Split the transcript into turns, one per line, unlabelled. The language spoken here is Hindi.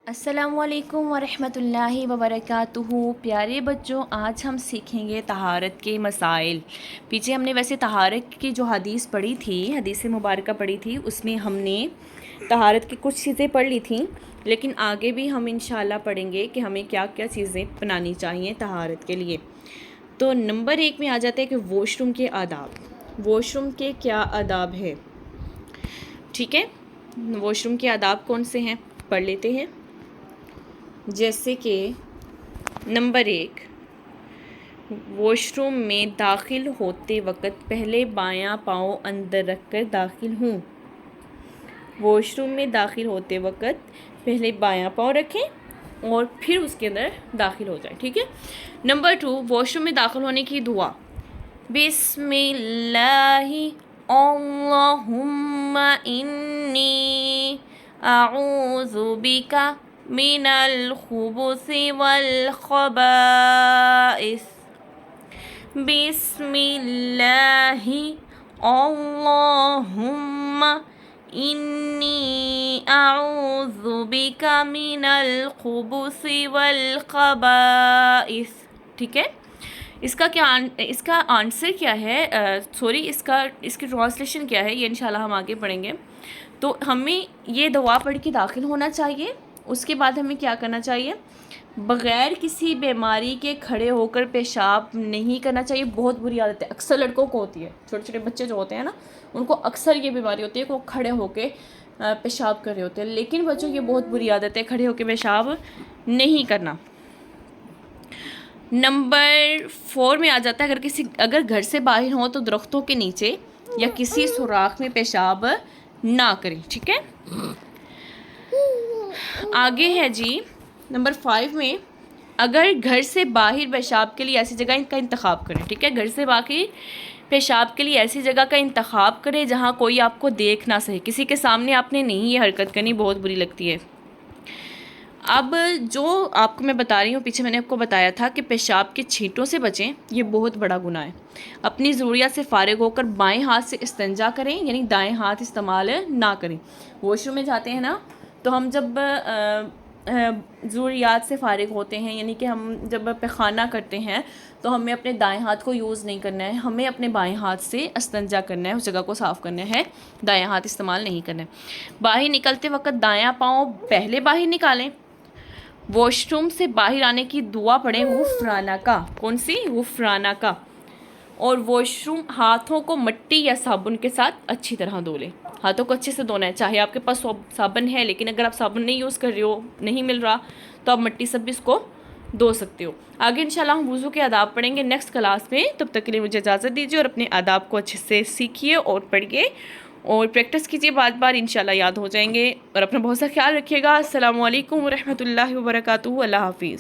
अस्सलामुअलैकुम वरहमतुल्लाहि वबरकातुहू। प्यारे बच्चों, आज हम सीखेंगे तहारत के मसाइल। पीछे हमने वैसे तहारत की जो हदीस पढ़ी थी, हदीस मुबारका पढ़ी थी, उसमें हमने तहारत की कुछ चीज़ें पढ़ ली थी, लेकिन आगे भी हम इंशाल्लाह पढ़ेंगे कि हमें क्या क्या चीज़ें अपनानी चाहिए तहारत के लिए। तो नंबर 1 में आ जाते हैं कि वॉशरूम के आदाब। वॉशरूम के क्या आदाब है, ठीक है। वॉशरूम के आदाब कौन से हैं, पढ़ लेते हैं। जैसे कि नंबर 1, वॉशरूम में दाखिल होते वक़्त पहले बायां पाँव अंदर रखकर दाखिल हूँ। वॉशरूम में दाखिल होते वक़्त पहले बायां पाँव रखें और फिर उसके अंदर दाखिल हो जाए, ठीक है। नंबर 2, वॉशरूम में दाखिल होने की दुआ। बिस्मिल्लाहि अल्लाहुम्मा इन्नी अऊज़ु बिका मिनल खुबुसि वल खबाइस। बिस्मिल्लाहि अल्लाहुम्मा इन्नी अऊज़ु बिका मिनल खुबुसि वल खबाइस, ठीक है। इसका आंसर क्या है, इसकी ट्रांसलेशन क्या है, ये इंशाल्लाह हम आगे पढ़ेंगे। तो हमें ये दुआ पढ़ के दाखिल होना चाहिए। उसके बाद हमें क्या करना चाहिए, बग़ैर किसी बीमारी के खड़े होकर पेशाब नहीं करना चाहिए। बहुत बुरी आदत है, अक्सर लड़कों को होती है, छोटे छोटे बच्चे जो होते हैं ना, उनको अक्सर ये बीमारी होती है कि वो खड़े होकर पेशाब कर रहे होते हैं। लेकिन बच्चों, ये बहुत बुरी आदत है, खड़े होकर पेशाब नहीं करना। नंबर 4 में आ जाता है, अगर घर से बाहर हो तो दरख्तों के नीचे या किसी सुराख में पेशाब ना करें, ठीक है। आगे है जी नंबर 5 में, अगर घर से बाहर पेशाब के लिए ऐसी जगह का इंतखाब करें, ठीक है। घर से बाहर पेशाब के लिए ऐसी जगह का इंतखाब करें जहाँ कोई आपको देख ना सके। किसी के सामने आपने नहीं ये हरकत करनी, बहुत बुरी लगती है। अब जो आपको मैं बता रही हूँ, पीछे मैंने आपको बताया था कि पेशाब के छींटों से बचें, ये बहुत बड़ा गुनाह है। अपनी ज़रूरियात से फ़ारिग होकर बाएं हाथ से इस्तिंजा करें, यानी दाएं हाथ इस्तेमाल ना करें। वॉशरूम में जाते हैं ना, तो हम जब ज़रूरियात से फ़ारिग होते हैं, यानी कि हम जब पैखाना करते हैं, तो हमें अपने दाएं हाथ को यूज़ नहीं करना है, हमें अपने बाएं हाथ से इस्तिंजा करना है, उस जगह को साफ़ करना है, दाएं हाथ इस्तेमाल नहीं करना है। बाहर निकलते वक्त दायां पाँव पहले बाहर निकालें। वॉशरूम से बाहर आने की दुआ पढ़ें गुफ़राना का। कौन सी? गुफ़राना का। और वॉशरूम हाथों को मिट्टी या साबुन के साथ अच्छी तरह धो लें। हाथों को अच्छे से धोना है, चाहे आपके पास साबुन है, लेकिन अगर आप साबुन नहीं यूज़ कर रहे हो, नहीं मिल रहा, तो आप मिट्टी से भी इसको धो सकते हो। आगे इंशाल्लाह हम वुज़ू के आदाब पढ़ेंगे नेक्स्ट क्लास में। तब तक के लिए मुझे इजाज़त दीजिए और अपने आदाब को अच्छे से सीखिए और पढ़िए और प्रैक्टिस कीजिए, बार बार इंशाल्लाह याद हो जाएंगे। और अपना बहुत सा ख्याल रखिएगा। अस्सलामु अलैकुम वरहमतुल्लाहि वबरकातुहू। अल्लाह हाफ़िज़।